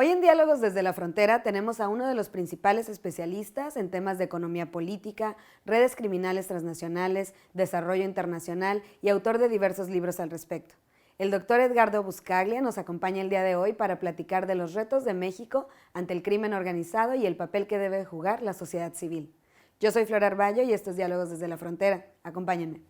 Hoy en Diálogos desde la Frontera tenemos a uno de los principales especialistas en temas de economía política, redes criminales transnacionales, desarrollo internacional y autor de diversos libros al respecto. El doctor Edgardo Buscaglia nos acompaña el día de hoy para platicar de los retos de México ante el crimen organizado y el papel que debe jugar la sociedad civil. Yo soy Flor Arballo y esto es Diálogos desde la Frontera. Acompáñenme.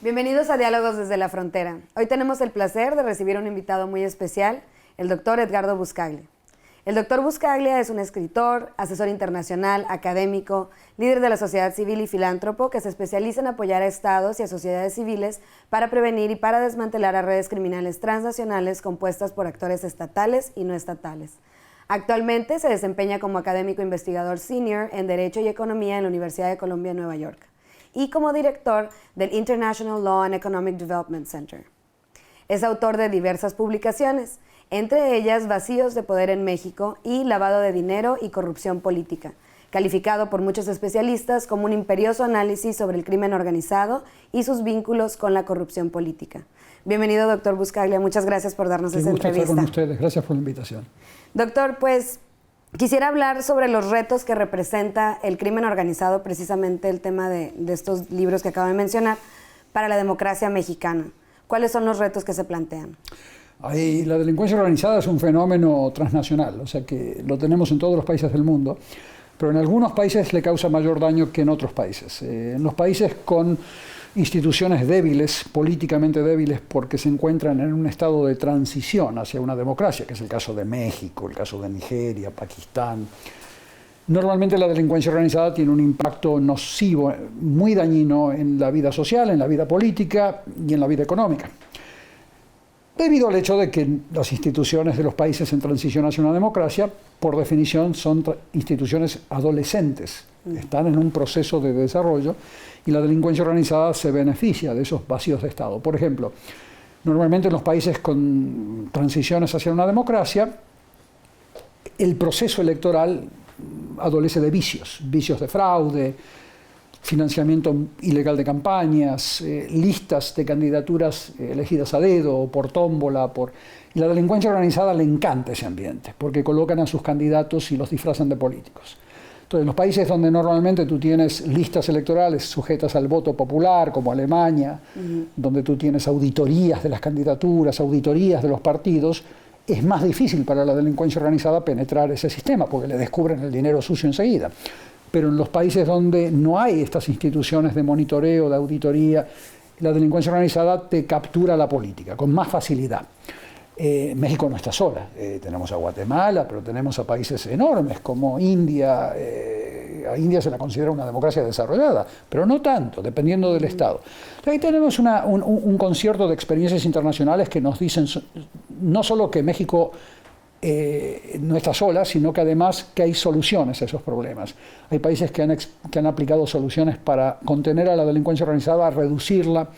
Bienvenidos a Diálogos desde la Frontera. Hoy tenemos el placer de recibir a un invitado muy especial, el doctor Edgardo Buscaglia. El doctor Buscaglia es un escritor, asesor internacional, académico, líder de la sociedad civil y filántropo que se especializa en apoyar a estados y a sociedades civiles para prevenir y para desmantelar a redes criminales transnacionales compuestas por actores estatales y no estatales. Actualmente se desempeña como académico investigador senior en Derecho y Economía en la Universidad de Columbia en Nueva York y como director del International Law and Economic Development Center. Es autor de diversas publicaciones, entre ellas Vacíos de Poder en México y Lavado de Dinero y Corrupción Política, calificado por muchos especialistas como un imperioso análisis sobre el crimen organizado y sus vínculos con la corrupción política. Bienvenido, doctor Buscaglia, muchas gracias por darnos esta entrevista. Estar con ustedes, gracias por la invitación. Doctor, pues quisiera hablar sobre los retos que representa el crimen organizado, precisamente el tema de estos libros que acabo de mencionar, para la democracia mexicana. ¿Cuáles son los retos que se plantean? La delincuencia organizada es un fenómeno transnacional, o sea que lo tenemos en todos los países del mundo, pero en algunos países le causa mayor daño que en otros países. En los países con instituciones débiles, políticamente débiles, porque se encuentran en un estado de transición hacia una democracia, que es el caso de México, el caso de Nigeria, Pakistán. Normalmente la delincuencia organizada tiene un impacto nocivo, muy dañino en la vida social, en la vida política y en la vida económica. Debido al hecho de que las instituciones de los países en transición hacia una democracia, por definición, son instituciones adolescentes, están en un proceso de desarrollo y la delincuencia organizada se beneficia de esos vacíos de Estado. Por ejemplo, normalmente en los países con transiciones hacia una democracia, el proceso electoral adolece de vicios de fraude, financiamiento ilegal de campañas, listas de candidaturas elegidas a dedo o por tómbola. Y la delincuencia organizada le encanta ese ambiente, porque colocan a sus candidatos y los disfrazan de políticos. Entonces, en los países donde normalmente tú tienes listas electorales sujetas al voto popular, como Alemania, donde tú tienes auditorías de las candidaturas, auditorías de los partidos, es más difícil para la delincuencia organizada penetrar ese sistema, porque le descubren el dinero sucio enseguida. Pero en los países donde no hay estas instituciones de monitoreo, de auditoría, la delincuencia organizada te captura la política con más facilidad. México no está sola, tenemos a Guatemala, pero tenemos a países enormes como India. A India se la considera una democracia desarrollada, pero no tanto, dependiendo del Estado. Ahí tenemos un concierto de experiencias internacionales que nos dicen no solo que México no está sola, sino que además que hay soluciones a esos problemas. Hay países que han aplicado soluciones para contener a la delincuencia organizada, reducirla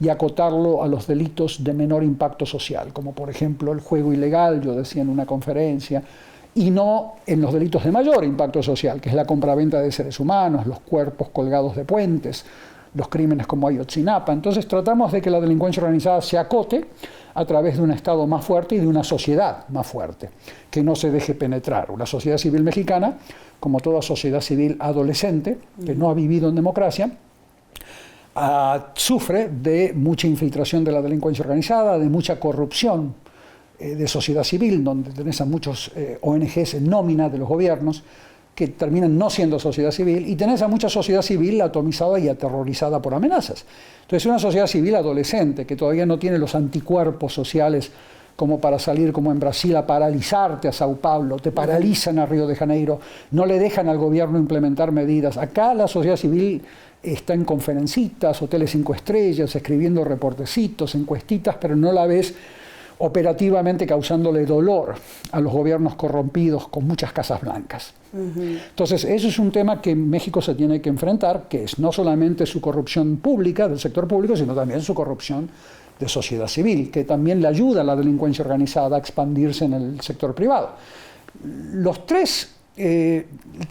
y acotarlo a los delitos de menor impacto social, como por ejemplo el juego ilegal, yo decía en una conferencia, y no en los delitos de mayor impacto social, que es la compraventa de seres humanos, los cuerpos colgados de puentes, los crímenes como Ayotzinapa. Entonces tratamos de que la delincuencia organizada se acote a través de un Estado más fuerte y de una sociedad más fuerte, que no se deje penetrar. Una sociedad civil mexicana, como toda sociedad civil adolescente, que no ha vivido en democracia, sufre de mucha infiltración de la delincuencia organizada, de mucha corrupción de sociedad civil, donde tenés a muchos ONGs en nómina de los gobiernos, que terminan no siendo sociedad civil, y tenés a mucha sociedad civil atomizada y aterrorizada por amenazas. Entonces, una sociedad civil adolescente que todavía no tiene los anticuerpos sociales como para salir, como en Brasil, a paralizarte a Sao Paulo, te paralizan a Río de Janeiro, no le dejan al gobierno implementar medidas. Acá la sociedad civil está en conferencitas, hoteles 5 estrellas, escribiendo reportecitos, encuestitas, pero no la ves operativamente causándole dolor a los gobiernos corrompidos con muchas casas blancas. Entonces, eso es un tema que México se tiene que enfrentar, que es no solamente su corrupción pública, del sector público, sino también su corrupción de sociedad civil, que también le ayuda a la delincuencia organizada a expandirse en el sector privado. Los tres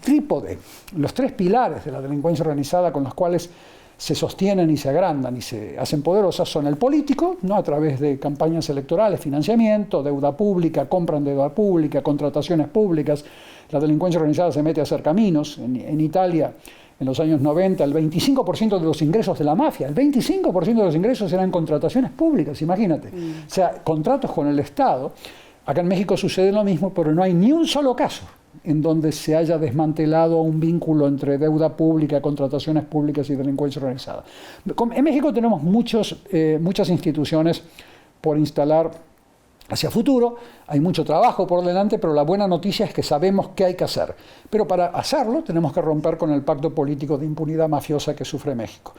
trípode, los tres pilares de la delincuencia organizada con los cuales se sostienen y se agrandan y se hacen poderosas son el político, ¿no? A través de campañas electorales, financiamiento, deuda pública, compran deuda pública, contrataciones públicas. La delincuencia organizada se mete a hacer caminos. En Italia, en los años 90, el 25% de los ingresos de la mafia, el 25% de los ingresos eran contrataciones públicas, imagínate. O sea, contratos con el Estado. Acá en México sucede lo mismo, pero no hay ni un solo caso en donde se haya desmantelado un vínculo entre deuda pública, contrataciones públicas y delincuencia organizada. En México tenemos muchas instituciones por instalar hacia futuro, hay mucho trabajo por delante, pero la buena noticia es que sabemos qué hay que hacer. Pero para hacerlo tenemos que romper con el pacto político de impunidad mafiosa que sufre México.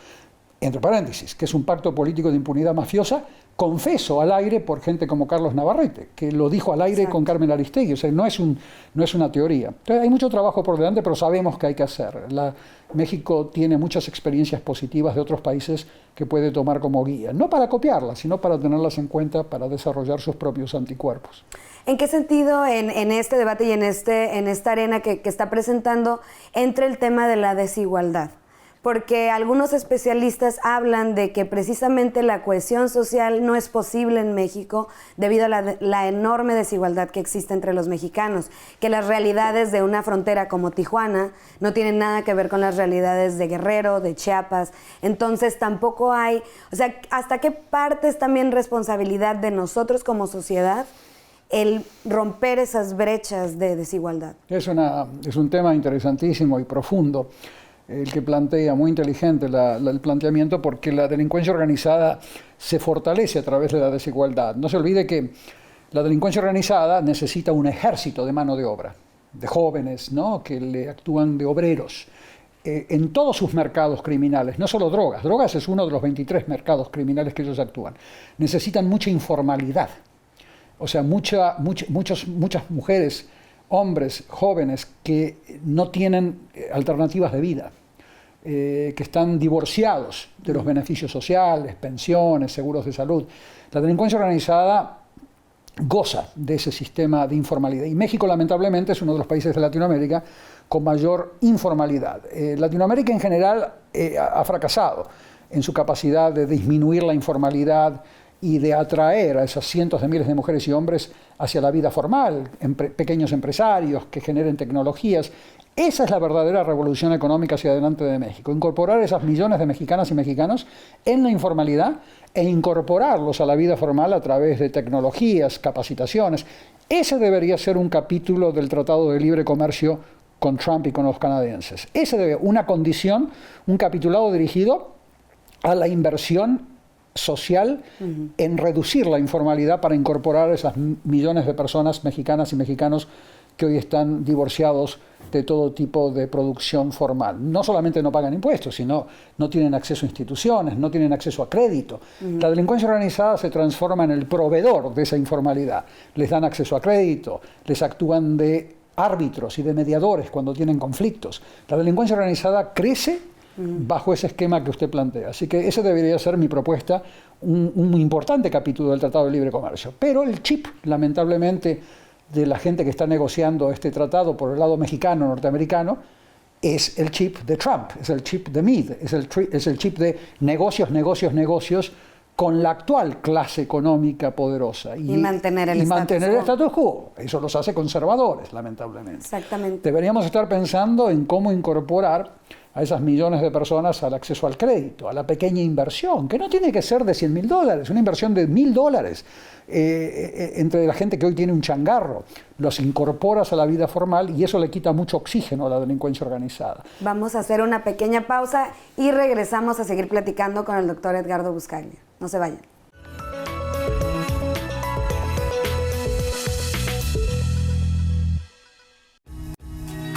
Entre paréntesis, que es un pacto político de impunidad mafiosa confeso al aire por gente como Carlos Navarrete, que lo dijo al aire con Carmen Aristegui, o sea, no es una teoría. Entonces hay mucho trabajo por delante, pero sabemos que hay que hacer. México tiene muchas experiencias positivas de otros países que puede tomar como guía, no para copiarlas, sino para tenerlas en cuenta para desarrollar sus propios anticuerpos. ¿En qué sentido en este debate y en esta arena que está presentando entra el tema de la desigualdad? Porque algunos especialistas hablan de que precisamente la cohesión social no es posible en México debido a la enorme desigualdad que existe entre los mexicanos, que las realidades de una frontera como Tijuana no tienen nada que ver con las realidades de Guerrero, de Chiapas. Entonces tampoco hay, o sea, ¿hasta qué parte es también responsabilidad de nosotros como sociedad el romper esas brechas de desigualdad? Es un tema interesantísimo y profundo el que plantea, muy inteligente el planteamiento, porque la delincuencia organizada se fortalece a través de la desigualdad. No se olvide que la delincuencia organizada necesita un ejército de mano de obra, de jóvenes, ¿no? Que le actúan de obreros en todos sus mercados criminales, no solo drogas. Drogas es uno de los 23 mercados criminales que ellos actúan. Necesitan mucha informalidad, o sea, muchas mujeres, hombres, jóvenes que no tienen alternativas de vida, que están divorciados de los beneficios sociales, pensiones, seguros de salud. La delincuencia organizada goza de ese sistema de informalidad. Y México, lamentablemente, es uno de los países de Latinoamérica con mayor informalidad. Latinoamérica en general ha fracasado en su capacidad de disminuir la informalidad y de atraer a esas cientos de miles de mujeres y hombres hacia la vida formal, pequeños empresarios que generen tecnologías. Esa es la verdadera revolución económica hacia adelante de México, incorporar esas millones de mexicanas y mexicanos en la informalidad e incorporarlos a la vida formal a través de tecnologías, capacitaciones. Ese debería ser un capítulo del Tratado de Libre Comercio con Trump y con los canadienses. Ese debe una condición, un capitulado dirigido a la inversión social en reducir la informalidad para incorporar esas millones de personas mexicanas y mexicanos que hoy están divorciados de todo tipo de producción formal. No solamente no pagan impuestos, sino no tienen acceso a instituciones, no tienen acceso a crédito. La delincuencia organizada se transforma en el proveedor de esa informalidad. Les dan acceso a crédito, les actúan de árbitros y de mediadores cuando tienen conflictos. La delincuencia organizada crece bajo ese esquema que usted plantea. Así que esa debería ser mi propuesta, un importante capítulo del Tratado de Libre Comercio. Pero el chip, lamentablemente, de la gente que está negociando este tratado por el lado mexicano, norteamericano, es el chip de Trump, es el chip de Meade, es el chip de negocios, negocios, negocios con la actual clase económica poderosa. Y mantener el status quo. Eso los hace conservadores, lamentablemente. Exactamente. Deberíamos estar pensando en cómo incorporar a esas millones de personas al acceso al crédito, a la pequeña inversión, que no tiene que ser de $100,000, una inversión de $1,000 entre la gente que hoy tiene un changarro. Los incorporas a la vida formal y eso le quita mucho oxígeno a la delincuencia organizada. Vamos a hacer una pequeña pausa y regresamos a seguir platicando con el doctor Edgardo Buscaglia. No se vayan.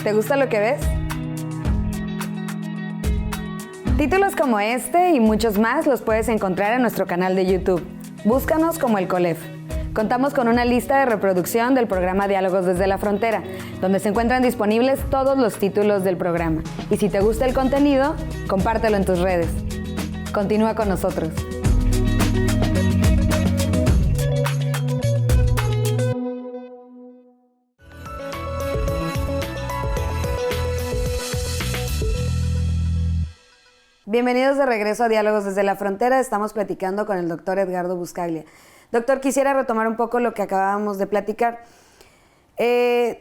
¿Te gusta lo que ves? Títulos como este y muchos más los puedes encontrar en nuestro canal de YouTube. Búscanos como El Colef. Contamos con una lista de reproducción del programa Diálogos desde la Frontera, donde se encuentran disponibles todos los títulos del programa. Y si te gusta el contenido, compártelo en tus redes. Continúa con nosotros. Bienvenidos de regreso a Diálogos desde la Frontera. Estamos platicando con el doctor Edgardo Buscaglia. Doctor, quisiera retomar un poco lo que acabábamos de platicar.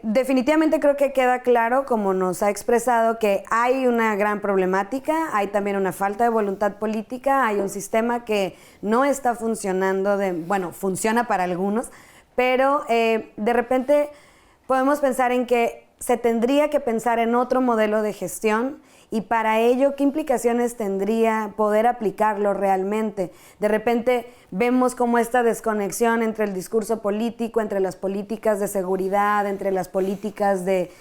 Definitivamente creo que queda claro, como nos ha expresado, que hay una gran problemática, hay también una falta de voluntad política, hay un sistema que no está funcionando, bueno, funciona para algunos, pero de repente podemos pensar en que se tendría que pensar en otro modelo de gestión. Y para ello, ¿qué implicaciones tendría poder aplicarlo realmente? De repente vemos como esta desconexión entre el discurso político, entre las políticas de seguridad, entre las políticas de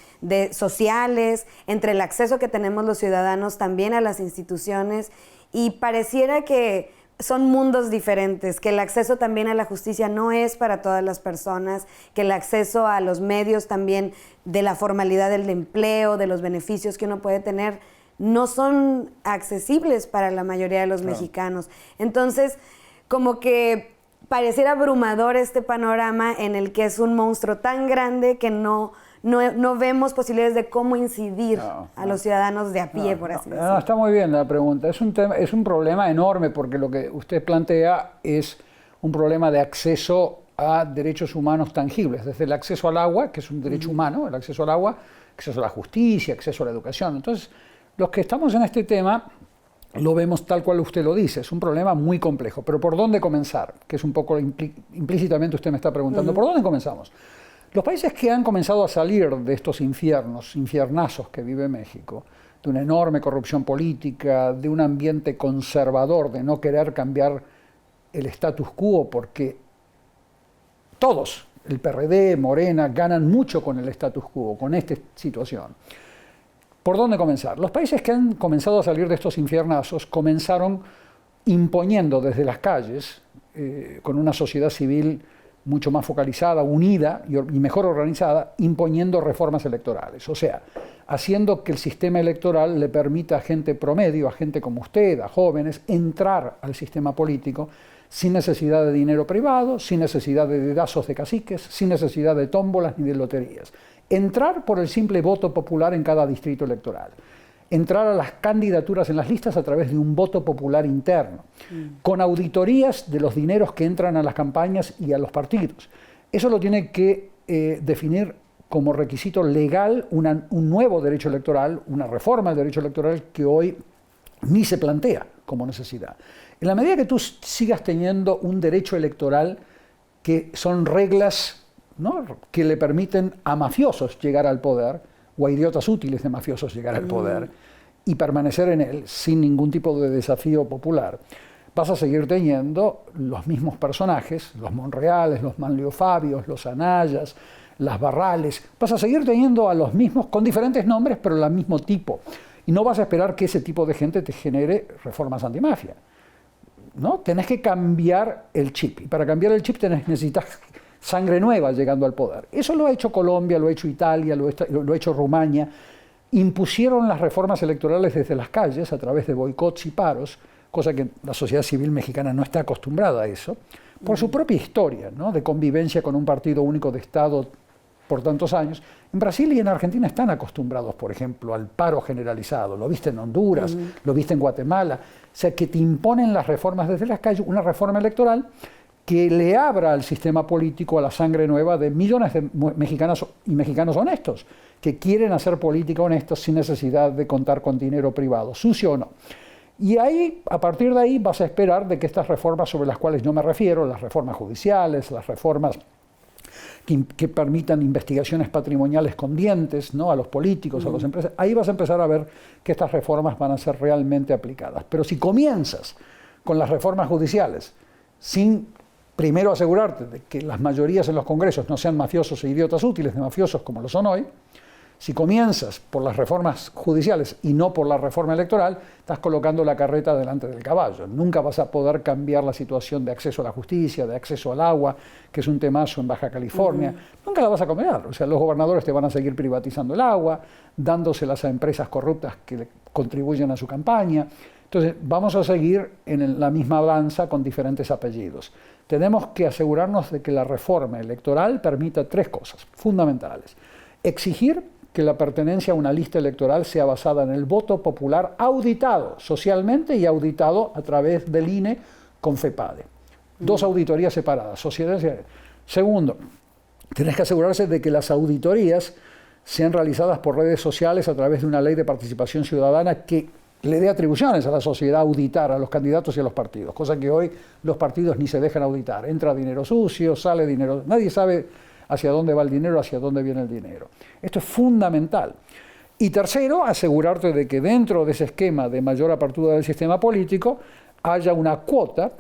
sociales, entre el acceso que tenemos los ciudadanos también a las instituciones, y pareciera que son mundos diferentes, que el acceso también a la justicia no es para todas las personas, que el acceso a los medios también, de la formalidad del empleo, de los beneficios que uno puede tener, no son accesibles para la mayoría de los mexicanos. Entonces, como que pareciera abrumador este panorama en el que es un monstruo tan grande que no vemos posibilidades de cómo incidir a los ciudadanos de a pie, por así decirlo. Está muy bien la pregunta. Es un problema enorme, porque lo que usted plantea es un problema de acceso a derechos humanos tangibles, desde el acceso al agua, que es un derecho humano, el acceso al agua, acceso a la justicia, acceso a la educación. Entonces, los que estamos en este tema lo vemos tal cual usted lo dice, es un problema muy complejo. Pero ¿por dónde comenzar? Que es un poco implícitamente usted me está preguntando, ¿por dónde comenzamos? Los países que han comenzado a salir de estos infiernazos que vive México, de una enorme corrupción política, de un ambiente conservador, de no querer cambiar el status quo, porque todos, el PRD, Morena, ganan mucho con el status quo, con esta situación. ¿Por dónde comenzar? Los países que han comenzado a salir de estos infiernazos comenzaron imponiendo desde las calles, con una sociedad civil mucho más focalizada, unida y mejor organizada, imponiendo reformas electorales. O sea, haciendo que el sistema electoral le permita a gente promedio, a gente como usted, a jóvenes, entrar al sistema político sin necesidad de dinero privado, sin necesidad de dedazos de caciques, sin necesidad de tómbolas ni de loterías. Entrar por el simple voto popular en cada distrito electoral. Entrar a las candidaturas en las listas a través de un voto popular interno, con auditorías de los dineros que entran a las campañas y a los partidos. Eso lo tiene que definir como requisito legal un nuevo derecho electoral, una reforma del derecho electoral que hoy ni se plantea como necesidad. En la medida que tú sigas teniendo un derecho electoral que son reglas, ¿no?, que le permiten a mafiosos llegar al poder, o a idiotas útiles de mafiosos llegar al poder, y permanecer en él sin ningún tipo de desafío popular, vas a seguir teniendo los mismos personajes, los Monreales, los Manlio Fabios, los Anayas, las Barrales, vas a seguir teniendo a los mismos, con diferentes nombres, pero del mismo tipo. Y no vas a esperar que ese tipo de gente te genere reformas antimafia, ¿no? Tenés que cambiar el chip, y para cambiar el chip necesitas sangre nueva llegando al poder. Eso lo ha hecho Colombia, lo ha hecho Italia, lo ha hecho Rumania. Impusieron las reformas electorales desde las calles a través de boicots y paros, cosa que la sociedad civil mexicana no está acostumbrada a eso, por su propia historia, ¿no?, de convivencia con un partido único de Estado por tantos años. En Brasil y en Argentina están acostumbrados, por ejemplo, al paro generalizado. Lo viste en Honduras, lo viste en Guatemala. O sea, que te imponen las reformas desde las calles, una reforma electoral que le abra al sistema político a la sangre nueva de millones de mexicanas y mexicanos honestos, que quieren hacer política honesta sin necesidad de contar con dinero privado, sucio o no. Y ahí, a partir de ahí, vas a esperar de que estas reformas sobre las cuales yo me refiero, las reformas judiciales, las reformas que permitan investigaciones patrimoniales con dientes, ¿no?, a los políticos, a las empresas, ahí vas a empezar a ver que estas reformas van a ser realmente aplicadas. Pero si comienzas con las reformas judiciales sin primero asegurarte de que las mayorías en los congresos no sean mafiosos e idiotas útiles de mafiosos como lo son hoy, si comienzas por las reformas judiciales y no por la reforma electoral, estás colocando la carreta delante del caballo. Nunca vas a poder cambiar la situación de acceso a la justicia, de acceso al agua, que es un temazo en Baja California. Nunca la vas a cambiar. O sea, los gobernadores te van a seguir privatizando el agua, dándoselas a empresas corruptas que le contribuyen a su campaña. Entonces, vamos a seguir en la misma danza con diferentes apellidos. Tenemos que asegurarnos de que la reforma electoral permita tres cosas fundamentales. Exigir que la pertenencia a una lista electoral sea basada en el voto popular auditado socialmente y auditado a través del INE con FEPADE. Dos auditorías separadas, sociedades. Segundo, tenés que asegurarse de que las auditorías sean realizadas por redes sociales a través de una ley de participación ciudadana que le dé atribuciones a la sociedad a auditar a los candidatos y a los partidos, cosa que hoy los partidos ni se dejan auditar. Entra dinero sucio, sale dinero, nadie sabe hacia dónde va el dinero, hacia dónde viene el dinero. Esto es fundamental. Y tercero, asegurarte de que dentro de ese esquema de mayor apertura del sistema político haya una cuota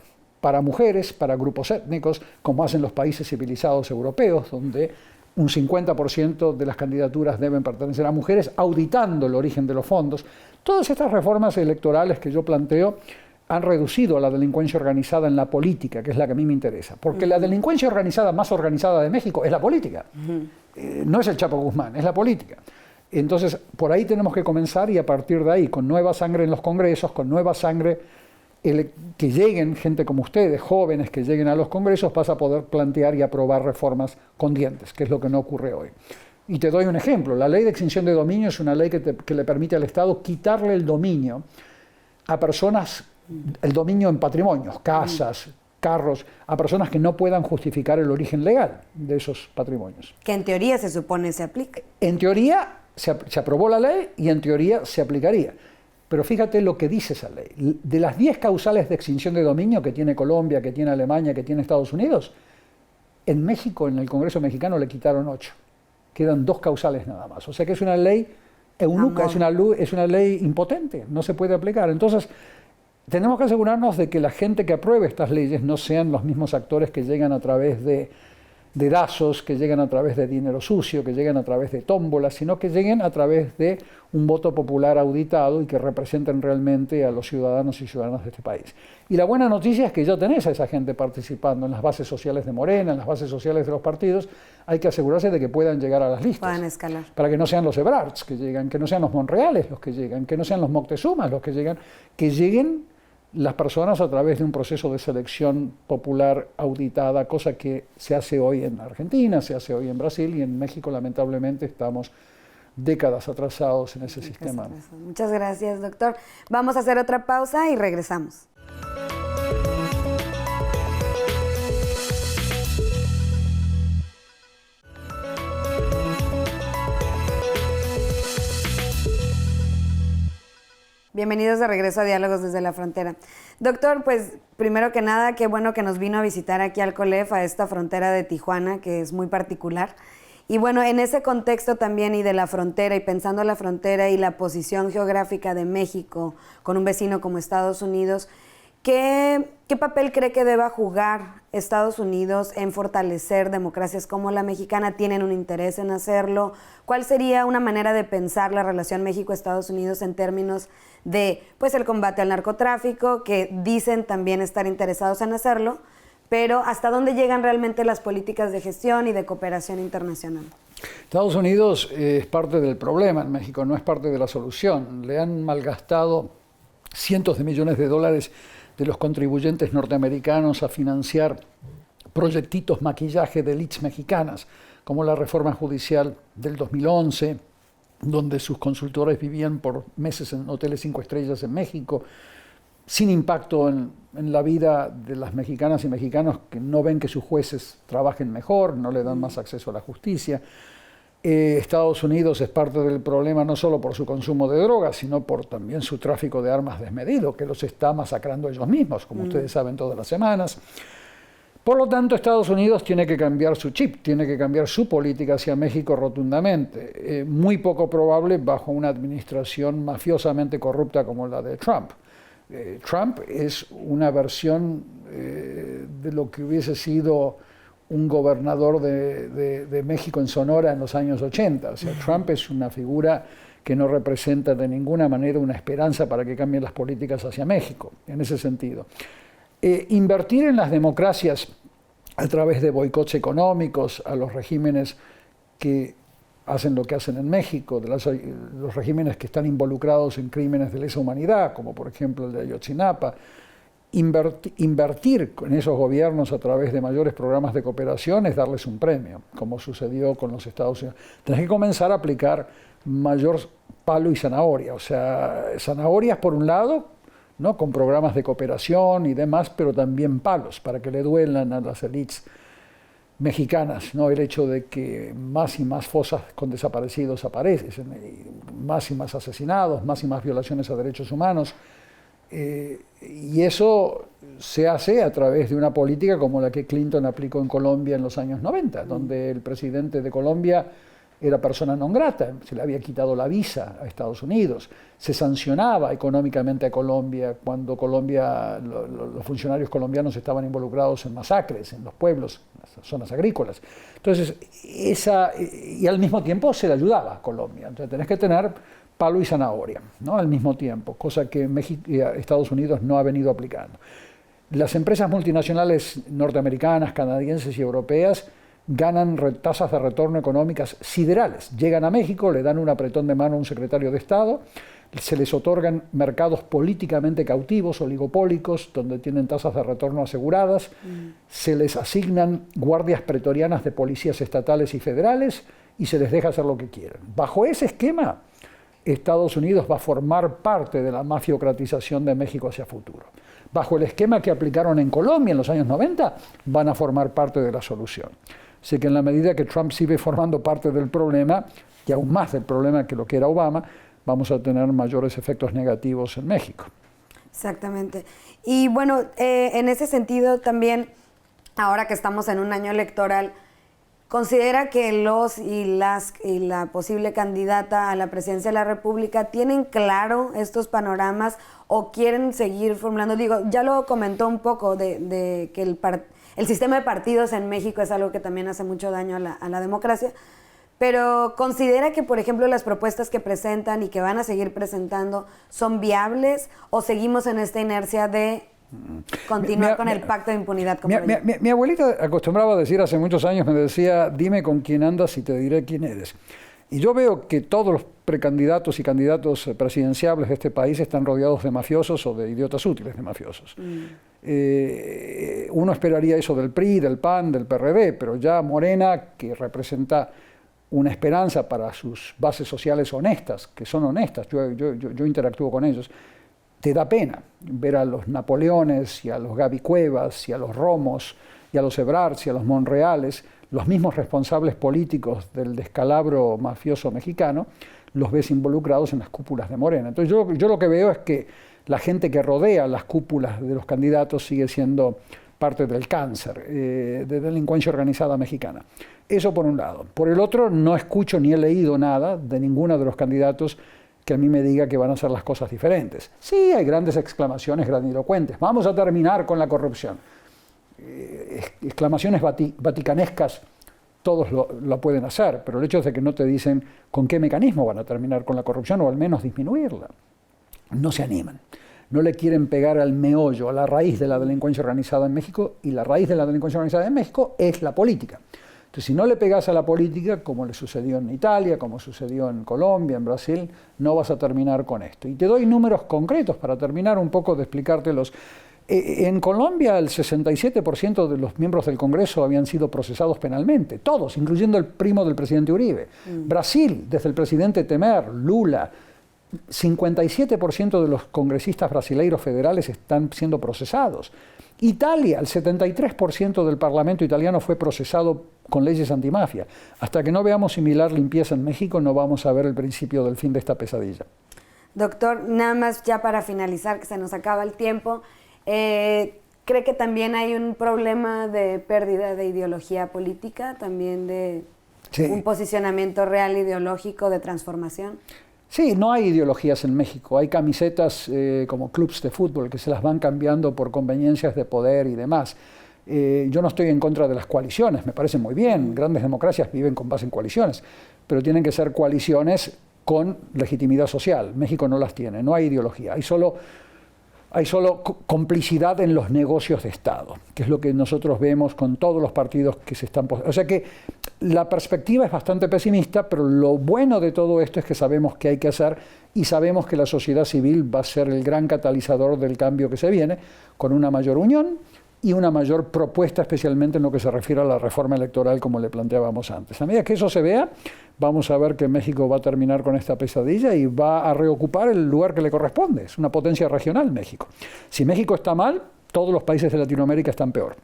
para mujeres, para grupos étnicos, como hacen los países civilizados europeos, donde un 50% de las candidaturas deben pertenecer a mujeres, auditando el origen de los fondos. Todas estas reformas electorales que yo planteo han reducido la delincuencia organizada en la política, que es la que a mí me interesa. Porque la delincuencia organizada más organizada de México es la política. No es el Chapo Guzmán, es la política. Entonces, por ahí tenemos que comenzar y a partir de ahí, con nueva sangre en los congresos, con nueva sangre, que lleguen gente como ustedes, jóvenes que lleguen a los congresos, vas a poder plantear y aprobar reformas con dientes, que es lo que no ocurre hoy. Y te doy un ejemplo. La ley de extinción de dominio es una ley que le permite al Estado quitarle el dominio a personas, el dominio en patrimonios, casas, carros, a personas que no puedan justificar el origen legal de esos patrimonios. Que en teoría se supone se aplica. En teoría se aprobó la ley y en teoría se aplicaría. Pero fíjate lo que dice esa ley. De las 10 causales de extinción de dominio que tiene Colombia, que tiene Alemania, que tiene Estados Unidos, en México, en el Congreso mexicano, le quitaron 8. Quedan 2 causales nada más. O sea que es una ley eunuca, es una ley impotente, no se puede aplicar. Entonces, tenemos que asegurarnos de que la gente que apruebe estas leyes no sean los mismos actores que llegan a través de dedazos, que llegan a través de dinero sucio, que llegan a través de tómbolas, sino que lleguen a través de un voto popular auditado y que representen realmente a los ciudadanos y ciudadanas de este país. Y la buena noticia es que ya tenés a esa gente participando en las bases sociales de Morena, en las bases sociales de los partidos. Hay que asegurarse de que puedan llegar a las listas. Puedan escalar. Para que no sean los Ebrards que llegan, que no sean los Monreales los que llegan, que no sean los Moctezumas los que lleguen las personas a través de un proceso de selección popular auditada, cosa que se hace hoy en Argentina, se hace hoy en Brasil y en México lamentablemente estamos décadas atrasados en ese sistema. Muchas gracias, doctor. Vamos a hacer otra pausa y regresamos. Bienvenidos de regreso a Diálogos desde la Frontera. Doctor, pues primero que nada, qué bueno que nos vino a visitar aquí al COLEF, a esta frontera de Tijuana, que es muy particular. Y bueno, en ese contexto también y de la frontera, y pensando en la frontera y la posición geográfica de México con un vecino como Estados Unidos, ¿qué papel cree que deba jugar Estados Unidos en fortalecer democracias como la mexicana? ¿Tienen un interés en hacerlo? ¿Cuál sería una manera de pensar la relación México-Estados Unidos en términos de pues, el combate al narcotráfico, que dicen también estar interesados en hacerlo, pero hasta dónde llegan realmente las políticas de gestión y de cooperación internacional? Estados Unidos es parte del problema en México, no es parte de la solución. Le han malgastado cientos de millones de dólares de los contribuyentes norteamericanos a financiar proyectitos maquillaje de élites mexicanas, como la reforma judicial del 2011, donde sus consultores vivían por meses en hoteles 5 estrellas en México, sin impacto en la vida de las mexicanas y mexicanos que no ven que sus jueces trabajen mejor, no le dan más acceso a la justicia. Estados Unidos es parte del problema no solo por su consumo de drogas, sino por también su tráfico de armas desmedido, que los está masacrando ellos mismos, como ustedes saben todas las semanas. Por lo tanto, Estados Unidos tiene que cambiar su chip, tiene que cambiar su política hacia México rotundamente. Muy poco probable bajo una administración mafiosamente corrupta como la de Trump. Trump es una versión de lo que hubiese sido un gobernador de México en Sonora en los años 80. O sea, Trump es una figura que no representa de ninguna manera una esperanza para que cambien las políticas hacia México, en ese sentido. Invertir en las democracias a través de boicots económicos a los regímenes que hacen lo que hacen en México, de los regímenes que están involucrados en crímenes de lesa humanidad, como por ejemplo el de Ayotzinapa, invertir en esos gobiernos a través de mayores programas de cooperación es darles un premio, como sucedió con los Estados Unidos. Tenés que comenzar a aplicar mayor palo y zanahoria, o sea, zanahorias por un lado, ¿no?, con programas de cooperación y demás, pero también palos, para que le duelan a las élites mexicanas, ¿no?, el hecho de que más y más fosas con desaparecidos aparecen, más y más asesinados, más y más violaciones a derechos humanos. Y eso se hace a través de una política como la que Clinton aplicó en Colombia en los años 90, donde el presidente de Colombia era persona non grata, se le había quitado la visa a Estados Unidos, se sancionaba económicamente a Colombia cuando los funcionarios colombianos estaban involucrados en masacres en los pueblos, en las zonas agrícolas. Entonces, y al mismo tiempo se le ayudaba a Colombia. Entonces tenés que tener palo y zanahoria, ¿no?, al mismo tiempo, cosa que Estados Unidos no ha venido aplicando. Las empresas multinacionales norteamericanas, canadienses y europeas ganan tasas de retorno económicas siderales. Llegan a México, le dan un apretón de mano a un secretario de Estado, se les otorgan mercados políticamente cautivos, oligopólicos, donde tienen tasas de retorno aseguradas, se les asignan guardias pretorianas de policías estatales y federales y se les deja hacer lo que quieran. Bajo ese esquema, Estados Unidos va a formar parte de la mafiocratización de México hacia futuro. Bajo el esquema que aplicaron en Colombia en los años 90, van a formar parte de la solución. Así que en la medida que Trump sigue formando parte del problema, y aún más del problema que lo que era Obama, vamos a tener mayores efectos negativos en México. Exactamente. Y bueno, en ese sentido también, ahora que estamos en un año electoral, ¿considera que la posible candidata a la presidencia de la República tienen claro estos panoramas o quieren seguir formulando? Digo, ya lo comentó un poco de que el sistema de partidos en México es algo que también hace mucho daño a la democracia, pero ¿considera que, por ejemplo, las propuestas que presentan y que van a seguir presentando son viables o seguimos en esta inercia de continuar con el pacto de impunidad? Mi abuelita acostumbraba a decir hace muchos años, me decía, dime con quién andas y te diré quién eres. Y yo veo que todos los precandidatos y candidatos presidenciables de este país están rodeados de mafiosos o de idiotas útiles de mafiosos. Uno esperaría eso del PRI, del PAN, del PRD, pero ya Morena, que representa una esperanza para sus bases sociales honestas, que son honestas, yo interactúo con ellos, te da pena ver a los Napoleones y a los Gaby Cuevas y a los Romos y a los Ebrards y a los Monreales, los mismos responsables políticos del descalabro mafioso mexicano, los ves involucrados en las cúpulas de Morena. Entonces yo lo que veo es que la gente que rodea las cúpulas de los candidatos sigue siendo parte del cáncer de delincuencia organizada mexicana. Eso por un lado. Por el otro, no escucho ni he leído nada de ninguno de los candidatos que a mí me diga que van a hacer las cosas diferentes. Sí, hay grandes exclamaciones grandilocuentes. Vamos a terminar con la corrupción. Exclamaciones vaticanescas, todos lo pueden hacer, pero el hecho es de que no te dicen con qué mecanismo van a terminar con la corrupción o al menos disminuirla. No se animan. No le quieren pegar al meollo, a la raíz de la delincuencia organizada en México, y la raíz de la delincuencia organizada en México es la política. Entonces, si no le pegas a la política, como le sucedió en Italia, como sucedió en Colombia, en Brasil, no vas a terminar con esto. Y te doy números concretos para terminar un poco de explicártelos. En Colombia, el 67% de los miembros del Congreso habían sido procesados penalmente, todos, incluyendo el primo del presidente Uribe. Brasil, desde el presidente Temer, Lula, 57% de los congresistas brasileiros federales están siendo procesados. Italia, el 73% del Parlamento italiano fue procesado con leyes antimafia. Hasta que no veamos similar limpieza en México, no vamos a ver el principio del fin de esta pesadilla. Doctor, nada más ya para finalizar, que se nos acaba el tiempo, ¿cree que también hay un problema de pérdida de ideología política, también de un posicionamiento real ideológico de transformación? Sí, no hay ideologías en México. Hay camisetas como clubs de fútbol que se las van cambiando por conveniencias de poder y demás. Yo no estoy en contra de las coaliciones, me parece muy bien. Grandes democracias viven con base en coaliciones, pero tienen que ser coaliciones con legitimidad social. México no las tiene, no hay ideología. Hay solo complicidad en los negocios de Estado, que es lo que nosotros vemos con todos los partidos que se están... O sea que la perspectiva es bastante pesimista, pero lo bueno de todo esto es que sabemos qué hay que hacer y sabemos que la sociedad civil va a ser el gran catalizador del cambio que se viene, con una mayor unión y una mayor propuesta, especialmente en lo que se refiere a la reforma electoral, como le planteábamos antes. A medida que eso se vea, vamos a ver que México va a terminar con esta pesadilla y va a reocupar el lugar que le corresponde. Es una potencia regional México. Si México está mal, todos los países de Latinoamérica están peor.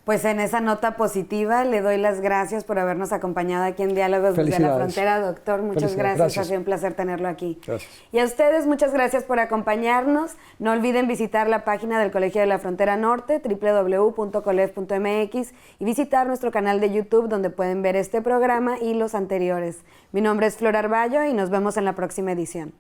Pues en esa nota positiva le doy las gracias por habernos acompañado aquí en Diálogos desde la Frontera, doctor. Muchas gracias. Ha sido un placer tenerlo aquí. Gracias. Y a ustedes, muchas gracias por acompañarnos. No olviden visitar la página del Colegio de la Frontera Norte, www.colef.mx, y visitar nuestro canal de YouTube, donde pueden ver este programa y los anteriores. Mi nombre es Flor Arballo y nos vemos en la próxima edición.